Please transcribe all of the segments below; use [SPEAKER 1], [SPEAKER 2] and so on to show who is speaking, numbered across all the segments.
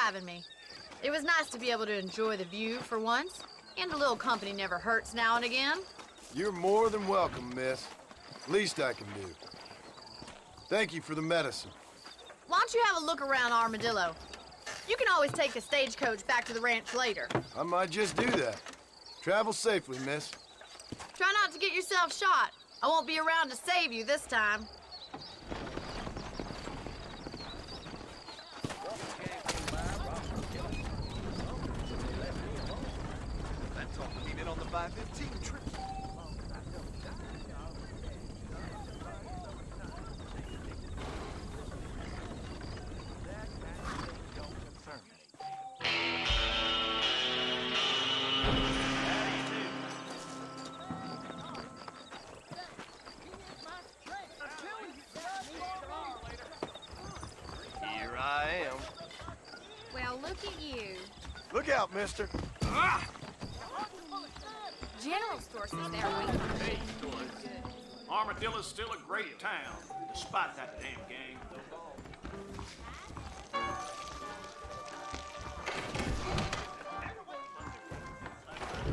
[SPEAKER 1] having me. It was nice to be able to enjoy the view for once, and a little company never hurts now and again.
[SPEAKER 2] You're more than welcome, miss. Least I can do. Thank you for the medicine.
[SPEAKER 1] Why don't you have a look around Armadillo? You can always take a stagecoach back to the ranch later.
[SPEAKER 2] I might just do that. Travel safely, miss.
[SPEAKER 1] Try not to get yourself shot. I won't be around to save you this time.
[SPEAKER 3] On the 515 trip. Here I am.
[SPEAKER 4] Well, look at you.
[SPEAKER 2] Look out, mister.
[SPEAKER 4] General store says they're waiting.
[SPEAKER 5] Hey, Armadillo's still a great town, despite that damn gang.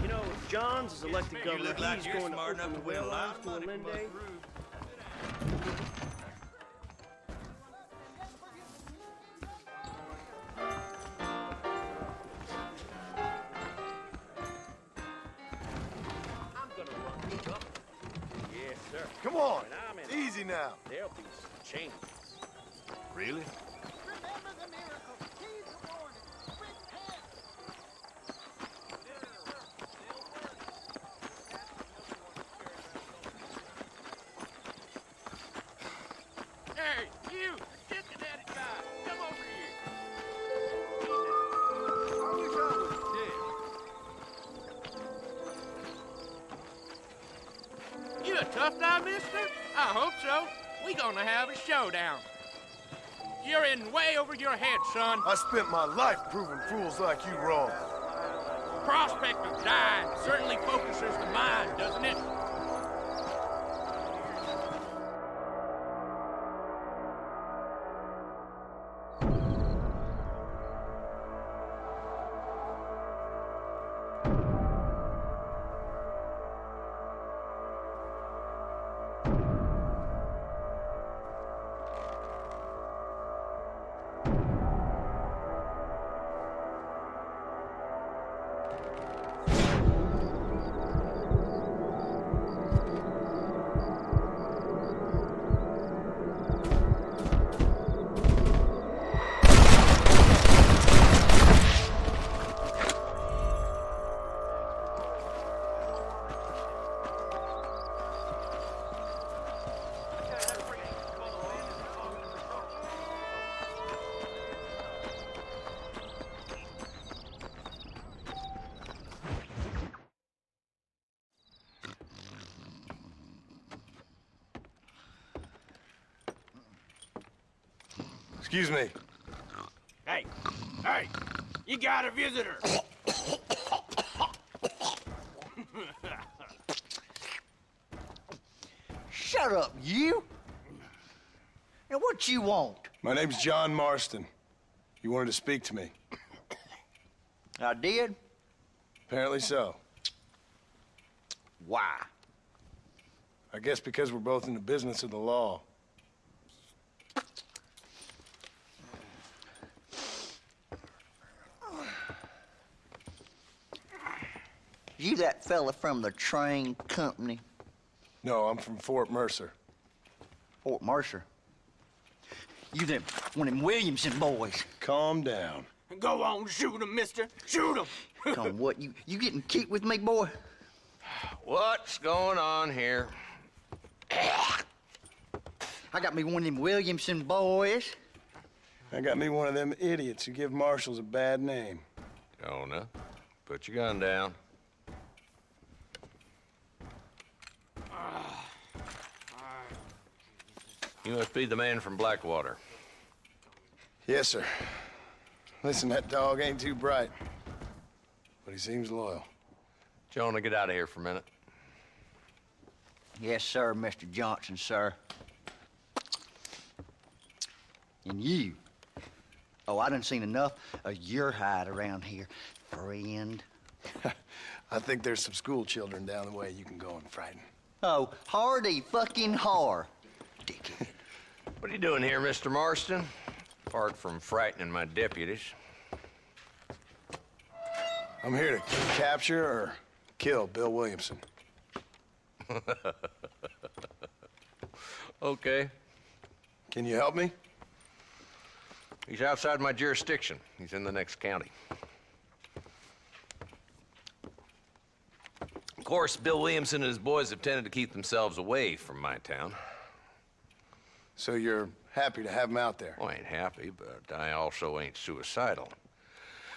[SPEAKER 6] You know, if Johns is elected governor,
[SPEAKER 3] like
[SPEAKER 6] he's
[SPEAKER 3] you're
[SPEAKER 6] going to
[SPEAKER 3] smart
[SPEAKER 6] open
[SPEAKER 3] enough
[SPEAKER 6] the
[SPEAKER 3] to win a
[SPEAKER 6] well
[SPEAKER 3] lot
[SPEAKER 6] lines
[SPEAKER 3] of
[SPEAKER 6] to
[SPEAKER 3] money from
[SPEAKER 6] Linde.
[SPEAKER 3] us.
[SPEAKER 6] I'm gonna run the governor. Yes, sir.
[SPEAKER 2] Come on.
[SPEAKER 6] And I'm in.
[SPEAKER 2] Easy now.
[SPEAKER 6] There'll be some change.
[SPEAKER 3] Really?
[SPEAKER 7] Remember the miracle. Heed the warning. Repent.
[SPEAKER 5] Hey, you! Chicken-headed guy! Come over here!
[SPEAKER 2] I wish I was dead.
[SPEAKER 5] You a tough guy, mister? I hope so. We gonna have a showdown. You're in way over your head, son.
[SPEAKER 2] I spent my life proving fools like you wrong.
[SPEAKER 5] Prospect of dying certainly focuses the mind, doesn't it?
[SPEAKER 2] Excuse me.
[SPEAKER 5] Hey, you got a visitor.
[SPEAKER 8] Shut up, you! Now, what you want?
[SPEAKER 2] My name's John Marston. You wanted to speak to me.
[SPEAKER 8] I did?
[SPEAKER 2] Apparently so.
[SPEAKER 8] Why?
[SPEAKER 2] I guess because we're both in the business of the law.
[SPEAKER 8] You that fella from the train company?
[SPEAKER 2] No, I'm from Fort Mercer.
[SPEAKER 8] Fort Mercer? You them, one of them Williamson boys.
[SPEAKER 2] Calm down.
[SPEAKER 5] Go on, shoot him, mister. Shoot him.
[SPEAKER 8] Come on, what, you getting kicked with me, boy?
[SPEAKER 3] What's going on here?
[SPEAKER 8] I got me one of them Williamson boys.
[SPEAKER 2] I got me one of them idiots who give marshals a bad name.
[SPEAKER 3] Jonah, put your gun down. You must be the man from Blackwater.
[SPEAKER 2] Yes, sir. Listen, that dog ain't too bright, but he seems loyal.
[SPEAKER 3] Jonah, get out of here for a minute.
[SPEAKER 8] Yes, sir, Mr. Johnson, sir. And you, Oh, I done seen enough of your hide around here, friend.
[SPEAKER 2] I think there's some school children down the way you can go and frighten.
[SPEAKER 8] Oh, hardy fucking har, dickhead.
[SPEAKER 3] What are you doing here, Mr. Marston? Apart from frightening my deputies.
[SPEAKER 2] I'm here to capture or kill Bill Williamson.
[SPEAKER 3] Okay.
[SPEAKER 2] Can you help me?
[SPEAKER 3] He's outside my jurisdiction. He's in the next county. Of course, Bill Williamson and his boys have tended to keep themselves away from my town.
[SPEAKER 2] So you're happy to have him out there?
[SPEAKER 3] Well, I ain't happy, but I also ain't suicidal.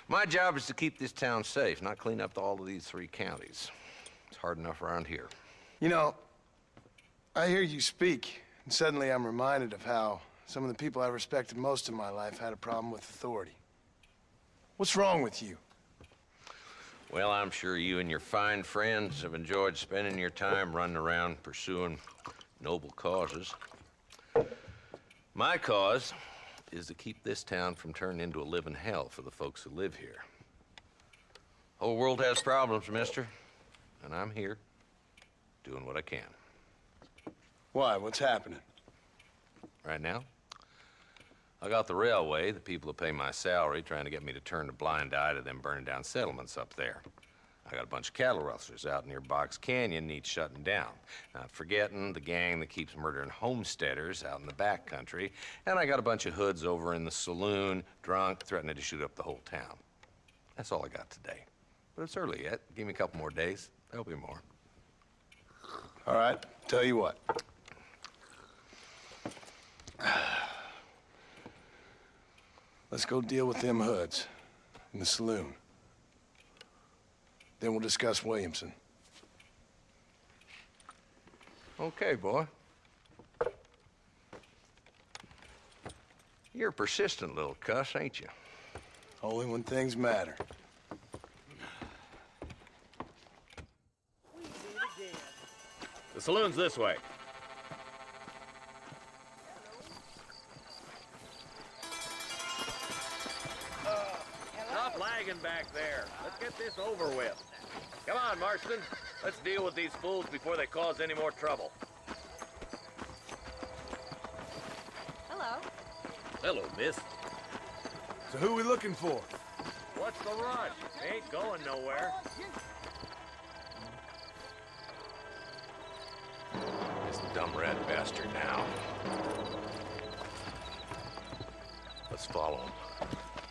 [SPEAKER 3] My job is to keep this town safe, not clean up all of these 3 counties. It's hard enough around here.
[SPEAKER 2] You know, I hear you speak, and suddenly I'm reminded of how some of the people I respected most in my life had a problem with authority. What's wrong with you?
[SPEAKER 3] Well, I'm sure you and your fine friends have enjoyed spending your time running around pursuing noble causes. My cause is to keep this town from turning into a living hell for the folks who live here. Whole world has problems, mister, and I'm here doing what I can.
[SPEAKER 2] Why? What's happening?
[SPEAKER 3] Right now, I got the railway, the people who pay my salary, trying to get me to turn a blind eye to them burning down settlements up there. I got a bunch of cattle rustlers out near Box Canyon needs shutting down. Not forgetting the gang that keeps murdering homesteaders out in the back country. And I got a bunch of hoods over in the saloon, drunk, threatening to shoot up the whole town. That's all I got today. But it's early yet. Give me a couple more days. There'll be more.
[SPEAKER 2] All right, tell you what. Let's go deal with them hoods in the saloon. Then we'll discuss Williamson.
[SPEAKER 3] Okay, boy. You're a persistent little cuss, ain't you?
[SPEAKER 2] Only when things matter.
[SPEAKER 9] The saloon's this way. Stop lagging back there. Let's get this over with. Come on, Marston. Let's deal with these fools before they cause any more trouble.
[SPEAKER 4] Hello.
[SPEAKER 9] Hello, miss.
[SPEAKER 2] So who we looking for?
[SPEAKER 9] What's the rush? They ain't going nowhere.
[SPEAKER 3] This dumb rat bastard now. Let's follow him.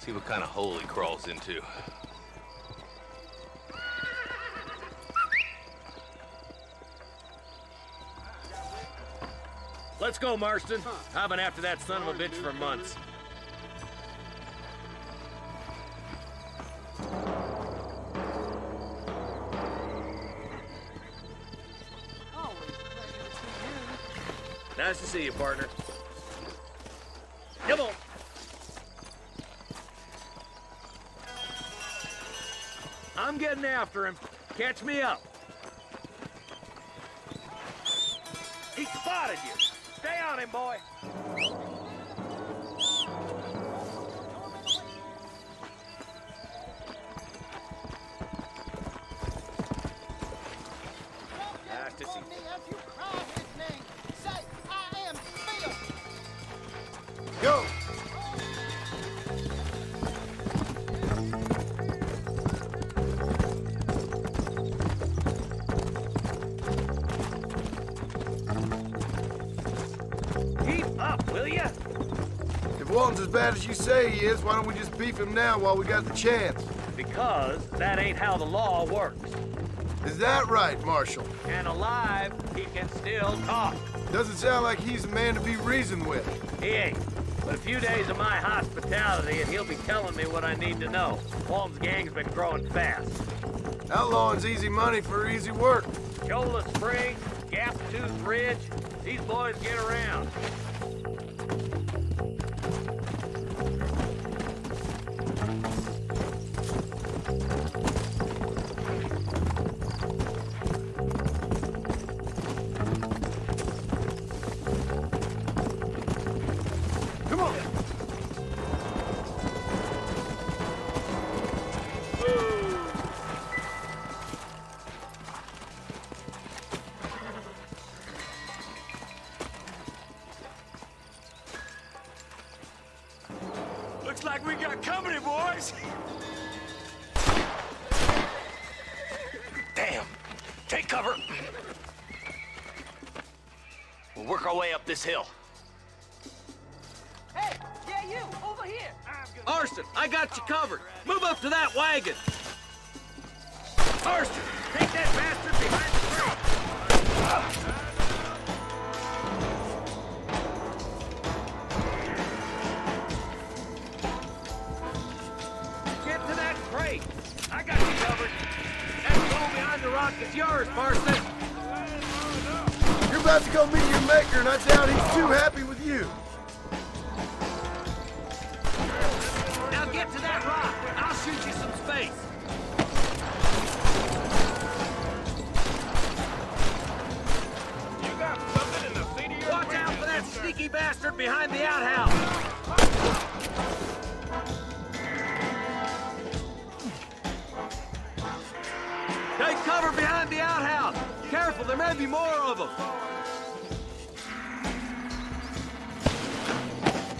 [SPEAKER 3] See what kind of hole he crawls into.
[SPEAKER 9] Let's go, Marston. I've been after that son of a bitch for months. Nice to see you, partner. Come on. I'm getting after him. Catch me up. He spotted you. Stay on him, boy. Nice to see you.
[SPEAKER 7] If you cry his name, say, I am Bill.
[SPEAKER 2] Go!
[SPEAKER 9] Keep up, will ya?
[SPEAKER 2] If Walton's as bad as you say he is, why don't we just beef him now while we got the chance?
[SPEAKER 9] Because that ain't how the law works.
[SPEAKER 2] Is that right, Marshal?
[SPEAKER 9] And alive, he can still talk.
[SPEAKER 2] Doesn't sound like he's a man to be reasoned with.
[SPEAKER 9] He ain't. But a few days of my hospitality and he'll be telling me what I need to know. Walton's gang's been growing fast.
[SPEAKER 2] Outlawing's easy money for easy work.
[SPEAKER 9] Cholla Springs, Gap Tooth Ridge, these boys get around.
[SPEAKER 2] Come on!
[SPEAKER 6] Looks like we got company, boys.
[SPEAKER 9] Damn. Take cover. We'll work our way up this hill.
[SPEAKER 7] Hey, yeah, you, over here.
[SPEAKER 5] Marston, I got you covered. Move up to that wagon.
[SPEAKER 9] Marston, take that bastard behind the tree.
[SPEAKER 5] Get to that crate. I got you covered. That hole behind the rock is yours, Marston.
[SPEAKER 2] You're about to go meet your maker, and I doubt he's too happy with you.
[SPEAKER 5] Now get to that rock. I'll shoot you some space.
[SPEAKER 9] You got something in the seat of your
[SPEAKER 5] Watch out for that sneaky bastard behind the outhouse. Take cover behind the outhouse. Careful, there may be more of them.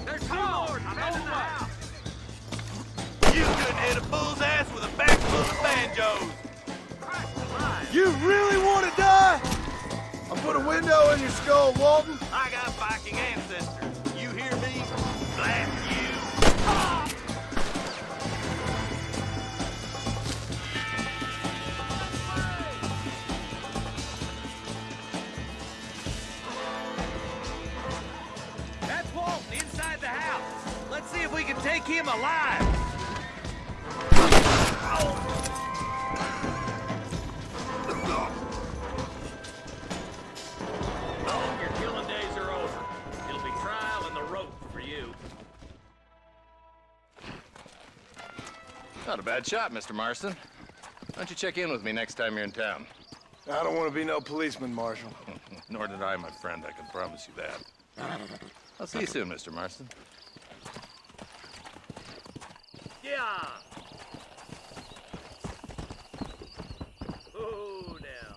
[SPEAKER 5] There's two more. Head in the house.
[SPEAKER 9] You couldn't hit a bull's ass with a bag full of banjos.
[SPEAKER 2] You really want to die? I'll put a window in your skull, Walton.
[SPEAKER 9] I got Viking ancestors. You hear me? Blast you.
[SPEAKER 5] That's Walton inside the house. Let's see if we can take him alive.
[SPEAKER 9] Oh, your killing days are over. It'll be trial and the rope for you.
[SPEAKER 3] Not a bad shot, Mr. Marston. Why don't you check in with me next time you're in town?
[SPEAKER 2] I don't want to be no policeman, Marshal.
[SPEAKER 3] Nor did I, my friend. I can promise you that. I'll see you soon, Mr. Marston.
[SPEAKER 9] Yeah. Oh, now.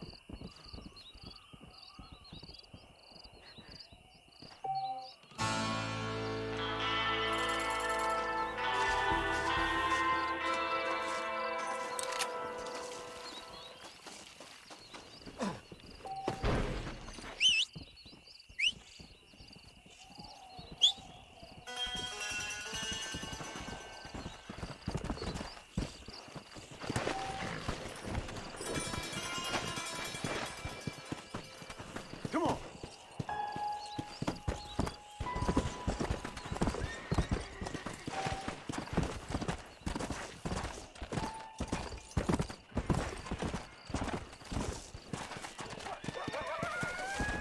[SPEAKER 2] Come on.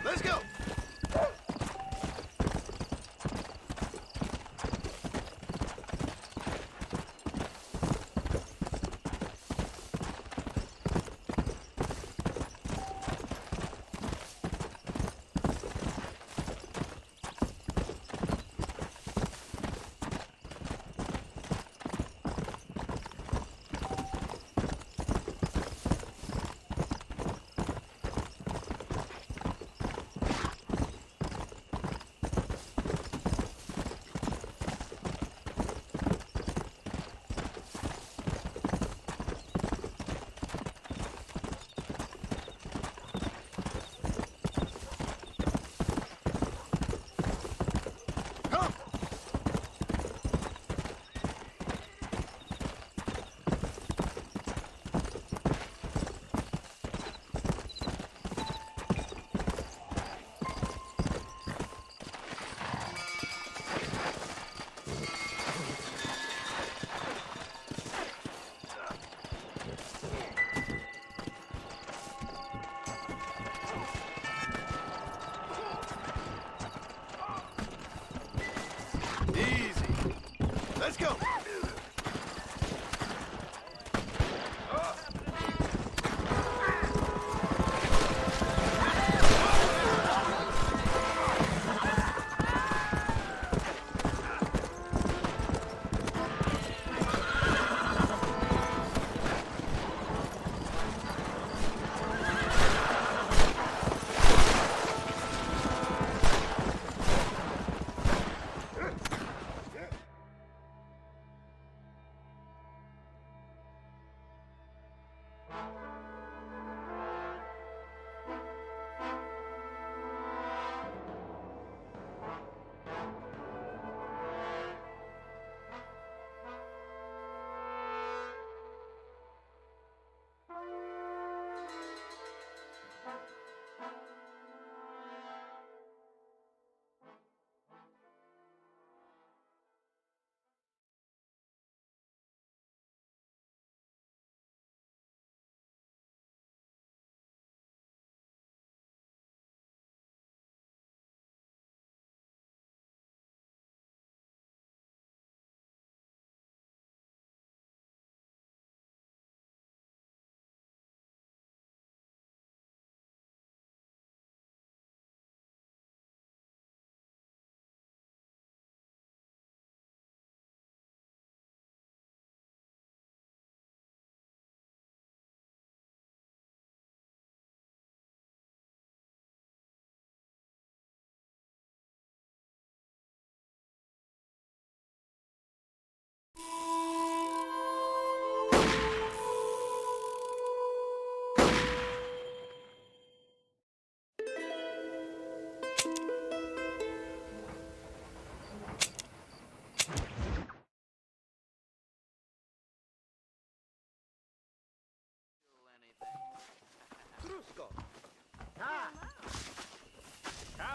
[SPEAKER 2] Let's go. Easy. Let's go.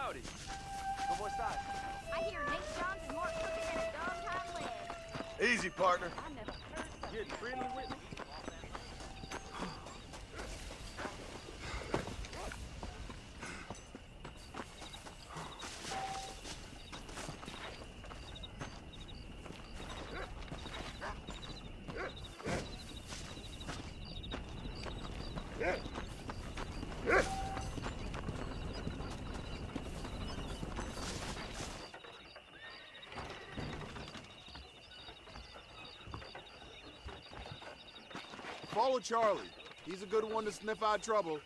[SPEAKER 6] Howdy. Go boy side.
[SPEAKER 4] I hear Nate Johns is more cooking than a dog-time leg.
[SPEAKER 2] Easy, partner.
[SPEAKER 4] I never heard such
[SPEAKER 6] Getting friendly with me?
[SPEAKER 10] Follow Charlie. He's a good one to sniff out trouble.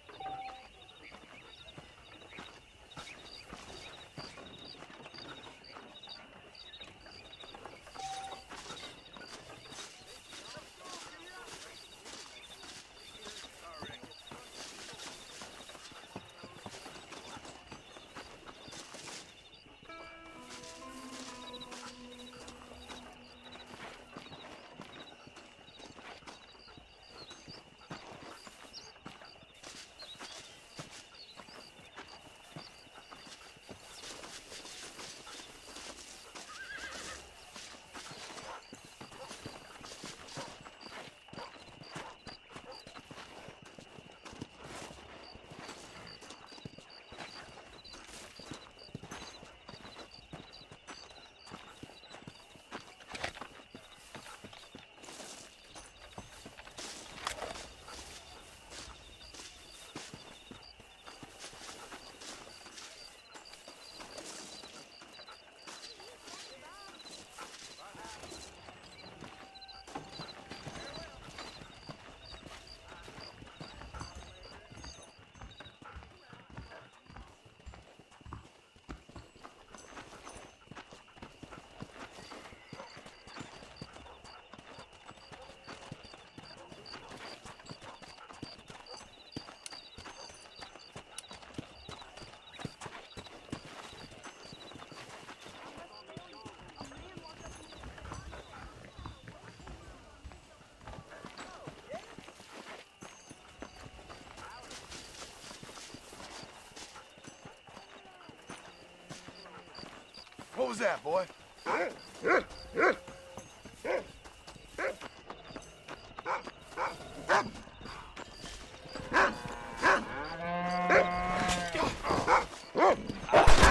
[SPEAKER 2] What was that, boy?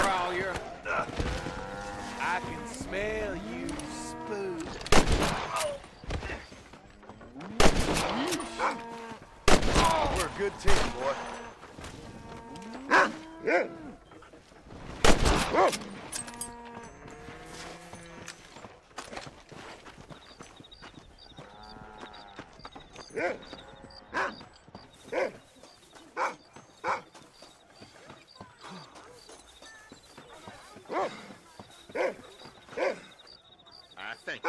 [SPEAKER 6] Collier. I can smell you, spook.
[SPEAKER 2] We're a good team, boy.
[SPEAKER 6] I think.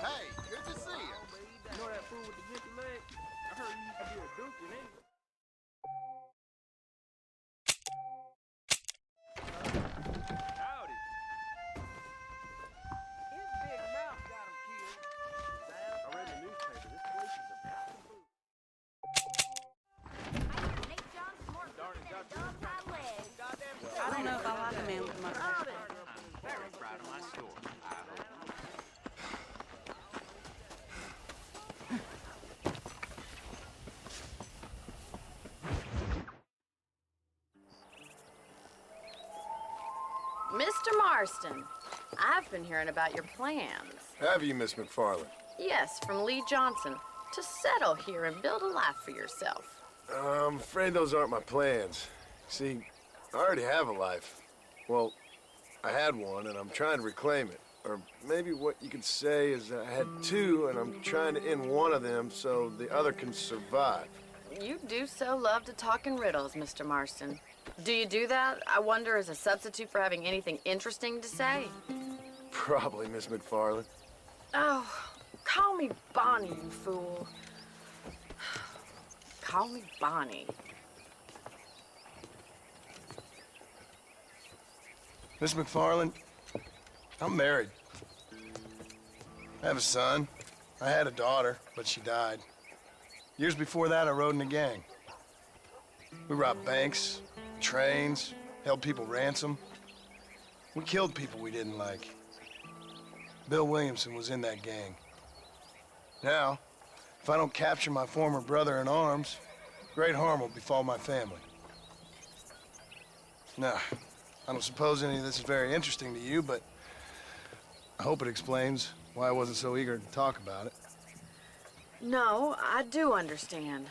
[SPEAKER 10] Hey, good to see you.
[SPEAKER 6] You know that fool with the gimpy leg? I heard he used to be a duke in it. Howdy.
[SPEAKER 7] His big mouth got him killed.
[SPEAKER 6] I read in the newspaper. This place is about to move.
[SPEAKER 4] I hear Nate Johns is more cooking than a dog-time leg.
[SPEAKER 11] I don't know if I like a man with a mustache.
[SPEAKER 8] I'm very proud of my store. I hope.
[SPEAKER 1] Mr. Marston, I've been hearing about your plans.
[SPEAKER 2] Have you, Miss McFarland?
[SPEAKER 1] Yes, from Lee Johnson, to settle here and build a life for yourself.
[SPEAKER 2] I'm afraid those aren't my plans. See, I already have a life. Well, I had one, and I'm trying to reclaim it. Or maybe what you could say is I had two, and I'm trying to end one of them so the other can survive.
[SPEAKER 1] You do so love to talk in riddles, Mr. Marston. Do you do that, I wonder, as a substitute for having anything interesting to say?
[SPEAKER 2] Probably, Miss McFarland.
[SPEAKER 1] Oh, call me Bonnie, you fool. Call me Bonnie.
[SPEAKER 2] Miss McFarland, I'm married. I have a son. I had a daughter, but she died. Years before that, I rode in a gang. We robbed banks, trains, held people ransom. We killed people we didn't like. Bill Williamson was in that gang. Now, if I don't capture my former brother in arms, great harm will befall my family. Now, I don't suppose any of this is very interesting to you, but I hope it explains why I wasn't so eager to talk about it.
[SPEAKER 1] No, I do understand.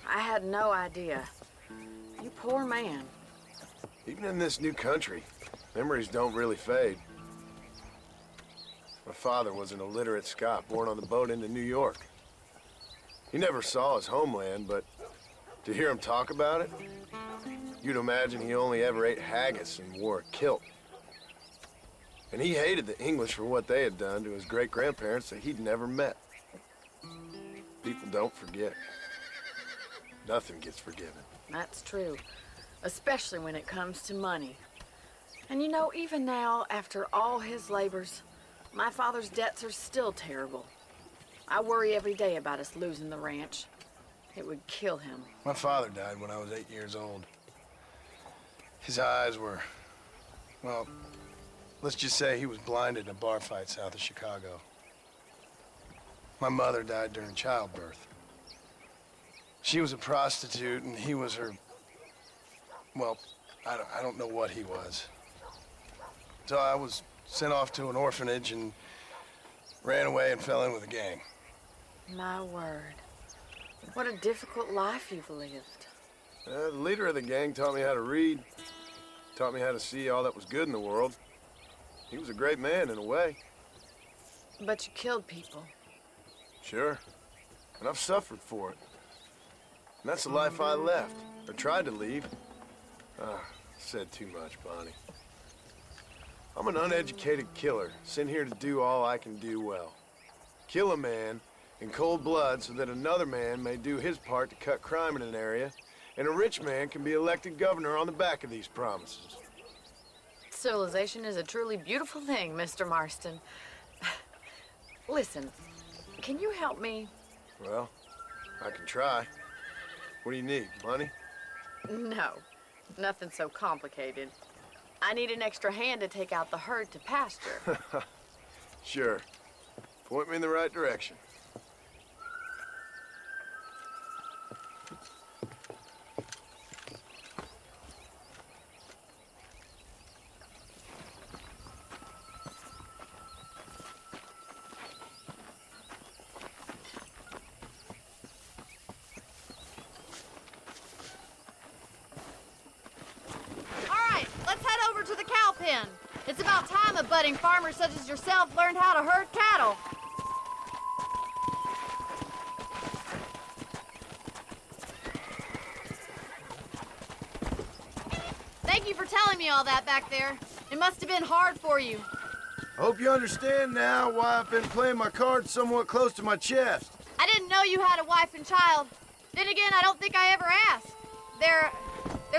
[SPEAKER 1] I had no idea. You poor man.
[SPEAKER 2] Even in this new country, memories don't really fade. My father was an illiterate Scot born on the boat into New York. He never saw his homeland, but to hear him talk about it, you'd imagine he only ever ate haggis and wore a kilt. And he hated the English for what they had done to his great-grandparents that he'd never met. People don't forget. Nothing gets forgiven.
[SPEAKER 1] That's true, especially when it comes to money. And you know, even now, after all his labors, my father's debts are still terrible. I worry every day about us losing the ranch. It would kill him.
[SPEAKER 2] My father died when I was 8 years old. His eyes were, well, let's just say he was blinded in a bar fight south of Chicago. My mother died during childbirth. She was a prostitute and he was her, well, I don't know what he was. So I was sent off to an orphanage and ran away and fell in with a gang.
[SPEAKER 1] My word. What a difficult life you've lived.
[SPEAKER 2] The leader of the gang taught me how to read, taught me how to see all that was good in the world. He was a great man in a way.
[SPEAKER 1] But you killed people.
[SPEAKER 2] Sure. And I've suffered for it. And that's the life I left, or tried to leave. Said too much, Bonnie. I'm an uneducated killer, sent here to do all I can do well. Kill a man in cold blood so that another man may do his part to cut crime in an area, and a rich man can be elected governor on the back of these promises.
[SPEAKER 1] Civilization is a truly beautiful thing, Mr. Marston. Listen, can you help me?
[SPEAKER 2] Well, I can try. What do you need, money?
[SPEAKER 1] No, nothing so complicated. I need an extra hand to take out the herd to pasture.
[SPEAKER 2] Sure. Point me in the right direction.
[SPEAKER 4] It's about time a budding farmer such as yourself learned how to herd cattle. Thank you for telling me all that back there. It must have been hard for you.
[SPEAKER 2] I hope you understand now why I've been playing my cards somewhat close to my chest.
[SPEAKER 4] I didn't know you had a wife and child. Then again, I don't think I ever asked. They're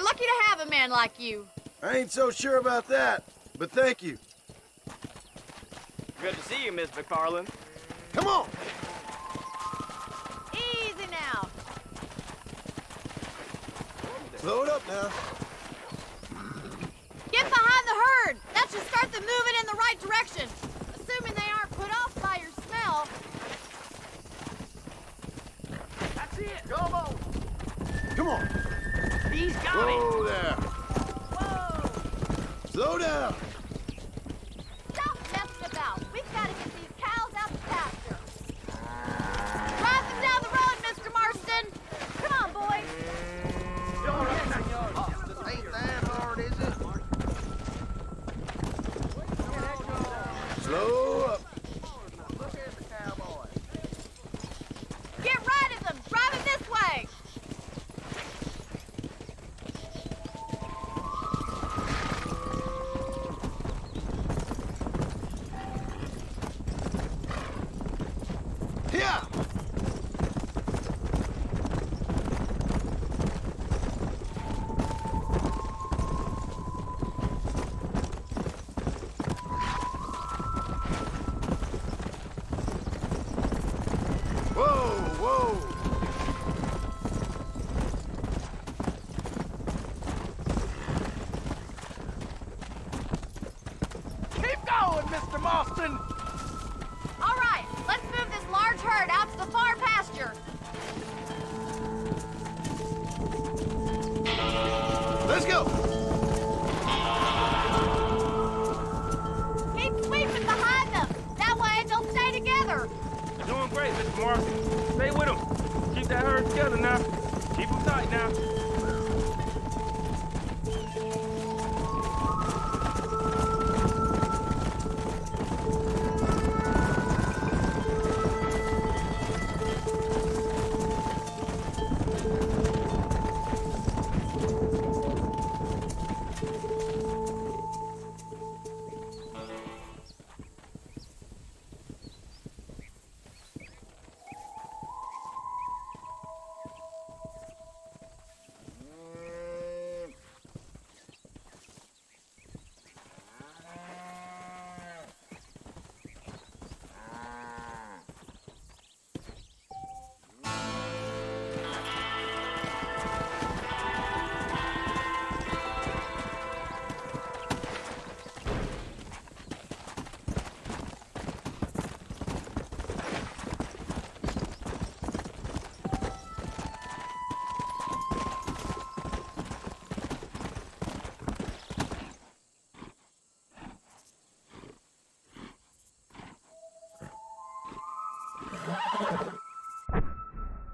[SPEAKER 4] lucky to have a man like you.
[SPEAKER 2] I ain't so sure about that, but thank you.
[SPEAKER 6] Good to see you, Miss McFarland.
[SPEAKER 2] Come on!
[SPEAKER 4] Easy now.
[SPEAKER 2] Slow it up now.
[SPEAKER 4] Get behind the herd. That should start them moving in the right direction. Assuming they aren't put off by your smell.
[SPEAKER 6] That's it. Come on.
[SPEAKER 2] Come on.
[SPEAKER 6] He's got
[SPEAKER 2] Whoa
[SPEAKER 6] it.
[SPEAKER 2] there.
[SPEAKER 4] Whoa.
[SPEAKER 2] Slow down.
[SPEAKER 4] Stop messing about. We've got to get these cows out the pasture. Drive them down the road, Mr. Marston. Come on, boys.
[SPEAKER 8] Ain't that hard, is it?
[SPEAKER 2] Slow up.
[SPEAKER 8] Look at the cowboy.
[SPEAKER 4] Get right at them. Drive them this way.
[SPEAKER 2] Here!
[SPEAKER 5] Marston!
[SPEAKER 4] All right, let's move this large herd out to the far pasture.